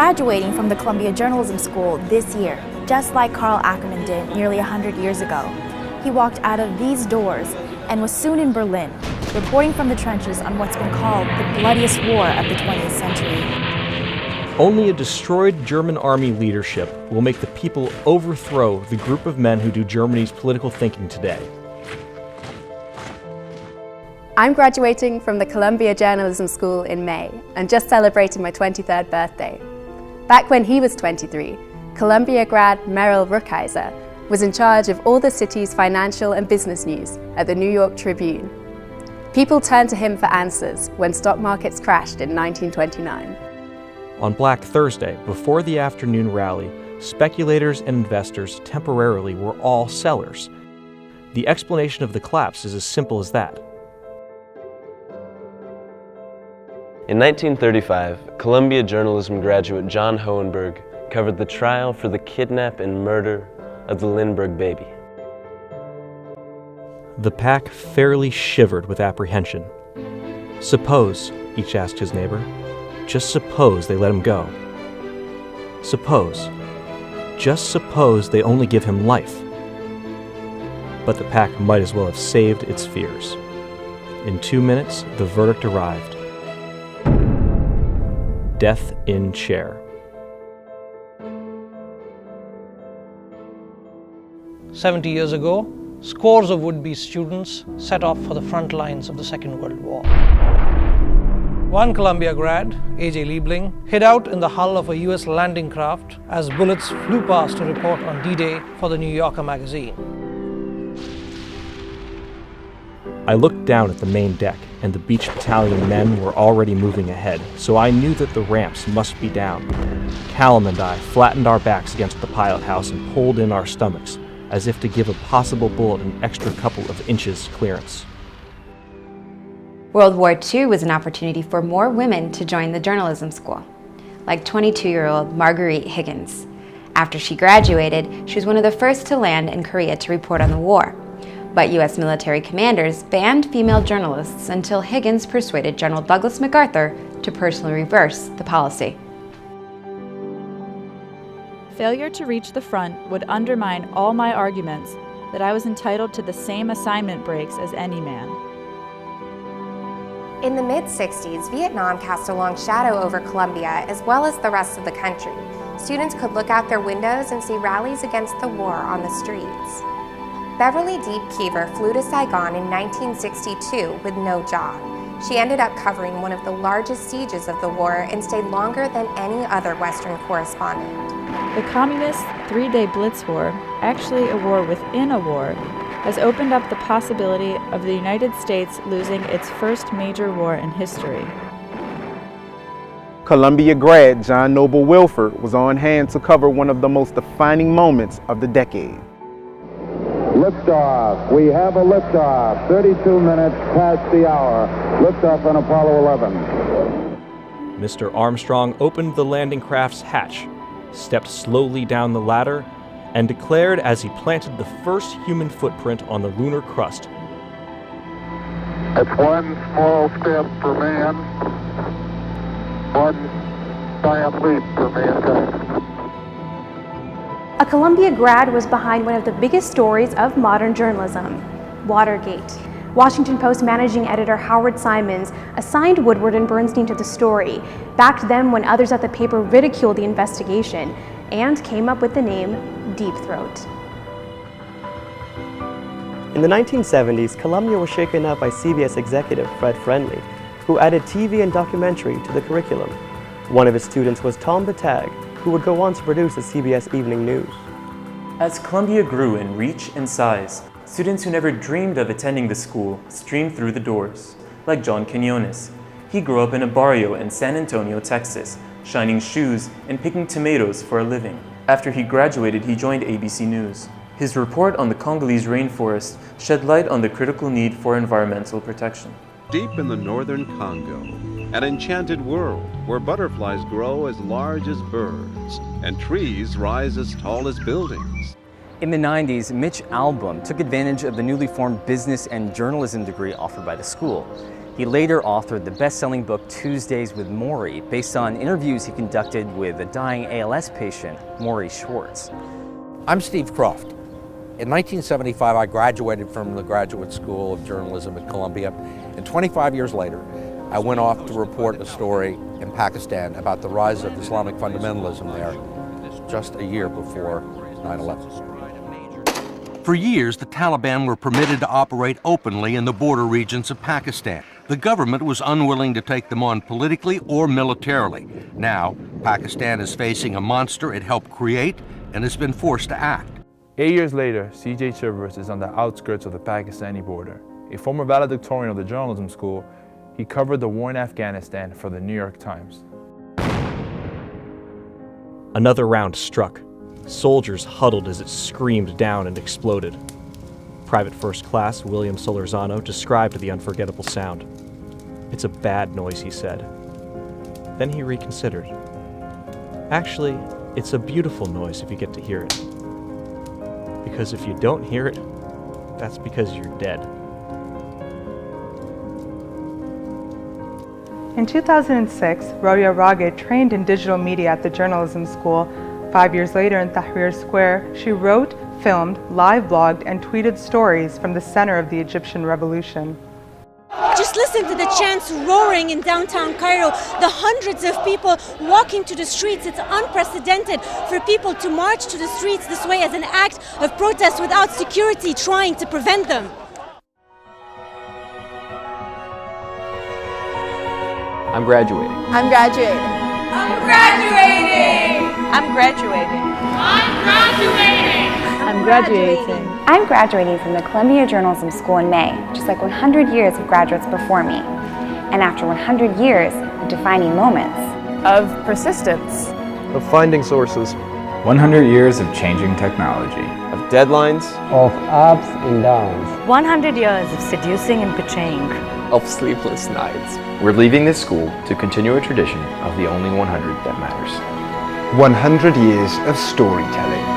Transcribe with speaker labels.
Speaker 1: graduating from the Columbia Journalism School this year, just like Carl Ackerman did nearly 100 years ago. He walked out of these doors and was soon in Berlin, reporting from the trenches on what's been called the bloodiest war of the 20th century.
Speaker 2: Only a destroyed German army leadership will make the people overthrow the group of men who do Germany's political thinking today.
Speaker 3: I'm graduating from the Columbia Journalism School in May and just celebrating my 23rd birthday. Back when he was 23, Columbia grad Merrill Rukeyser was in charge of all the city's financial and business news at the New York Tribune. People turned to him for answers when stock markets crashed in 1929.
Speaker 2: On Black Thursday, before the afternoon rally, speculators and investors temporarily were all sellers. The explanation of the collapse is as simple as that.
Speaker 4: In 1935, Columbia journalism graduate John Hohenberg covered the trial for the kidnap and murder of the Lindbergh baby.
Speaker 2: The pack fairly shivered with apprehension. Suppose, each asked his neighbor, just suppose they let him go. Suppose, just suppose they only give him life. But the pack might as well have saved its fears. In 2 minutes, the verdict arrived. Death in chair.
Speaker 5: 70 years ago, scores of would-be students set off for the front lines of the Second World War. One Columbia grad, A.J. Liebling, hid out in the hull of a U.S. landing craft as bullets flew past to report on D-Day for the New Yorker magazine.
Speaker 2: I looked down at the main deck, and the beach battalion men were already moving ahead, so I knew that the ramps must be down. Callum and I flattened our backs against the pilot house and pulled in our stomachs, as if to give a possible bullet an extra couple of inches clearance.
Speaker 6: World War II was an opportunity for more women to join the journalism school, like 22-year-old Marguerite Higgins. After she graduated, she was one of the first to land in Korea to report on the war. But U.S. military commanders banned female journalists until Higgins persuaded General Douglas MacArthur to personally reverse the policy.
Speaker 7: Failure to reach the front would undermine all my arguments that I was entitled to the same assignment breaks as any man.
Speaker 8: In the mid-60s, Vietnam cast a long shadow over Columbia as well as the rest of the country. Students could look out their windows and see rallies against the war on the streets. Beverly Deep Keever flew to Saigon in 1962 with no job. She ended up covering one of the largest sieges of the war and stayed longer than any other Western correspondent.
Speaker 7: The communist three-day Blitz War, actually a war within a war, has opened up the possibility of the United States losing its first major war in history.
Speaker 9: Columbia grad John Noble Wilford was on hand to cover one of the most defining moments of the decade.
Speaker 10: Liftoff. We have a liftoff. 32 minutes past the hour. Liftoff on Apollo 11.
Speaker 2: Mr. Armstrong opened the landing craft's hatch, stepped slowly down the ladder, and declared as he planted the first human footprint on the lunar crust.
Speaker 10: It's one small step for man, one giant leap for mankind.
Speaker 11: A Columbia grad was behind one of the biggest stories of modern journalism, Watergate. Washington Post managing editor Howard Simons assigned Woodward and Bernstein to the story, backed them when others at the paper ridiculed the investigation, and came up with the name Deep Throat.
Speaker 12: In the 1970s, Columbia was shaken up by CBS executive Fred Friendly, who added TV and documentary to the curriculum. One of his students was Tom Battaglia, who would go on to produce the CBS Evening News.
Speaker 13: As Columbia grew in reach and size, students who never dreamed of attending the school streamed through the doors, like John Quinones. He grew up in a barrio in San Antonio, Texas, shining shoes and picking tomatoes for a living. After he graduated, he joined ABC News. His report on the Congolese rainforest shed light on the critical need for environmental protection.
Speaker 14: Deep in the northern Congo, an enchanted world where butterflies grow as large as birds and trees rise as tall as buildings.
Speaker 15: In the 90s, Mitch Albom took advantage of the newly formed business and journalism degree offered by the school. He later authored the best-selling book Tuesdays with Maury, based on interviews he conducted with a dying ALS patient, Maury Schwartz.
Speaker 16: I'm Steve Croft. In 1975, I graduated from the Graduate School of Journalism at Columbia, and 25 years later, I went off to report a story in Pakistan about the rise of Islamic fundamentalism there, just a year before 9/11. For years, the Taliban were permitted to operate openly in the border regions of Pakistan. The government was unwilling to take them on politically or militarily. Now, Pakistan is facing a monster it helped create and has been forced to act.
Speaker 17: 8 years later, C.J. Chivers is on the outskirts of the Pakistani border. A former valedictorian of the journalism school, he covered the war in Afghanistan for the New York Times.
Speaker 2: Another round struck. Soldiers huddled as it screamed down and exploded. Private First Class William Solorzano described the unforgettable sound. "It's a bad noise," he said. Then he reconsidered. "Actually, it's a beautiful noise if you get to hear it. Because if you don't hear it, that's because you're dead."
Speaker 18: In 2006, Rodia Raghid trained in digital media at the journalism school. 5 years later in Tahrir Square, she wrote, filmed, live blogged, and tweeted stories from the center of the Egyptian revolution.
Speaker 19: Just listen to the chants roaring in downtown Cairo, the hundreds of people walking to the streets. It's unprecedented for people to march to the streets this way as an act of protest without security trying to prevent them.
Speaker 20: I'm graduating.
Speaker 21: I'm graduating.
Speaker 22: I'm graduating.
Speaker 21: I'm graduating.
Speaker 22: I'm graduating.
Speaker 21: I'm graduating.
Speaker 23: I'm graduating from the Columbia Journalism School in May, just like 100 years of graduates before me. And after 100 years of defining moments.
Speaker 21: Of persistence.
Speaker 24: Of finding sources.
Speaker 25: 100 years of changing technology.
Speaker 20: Of deadlines.
Speaker 26: Of ups and downs.
Speaker 27: 100 years of seducing and betraying.
Speaker 20: Of sleepless nights.
Speaker 25: We're leaving this school to continue a tradition of the only 100 that matters.
Speaker 28: 100 years of storytelling.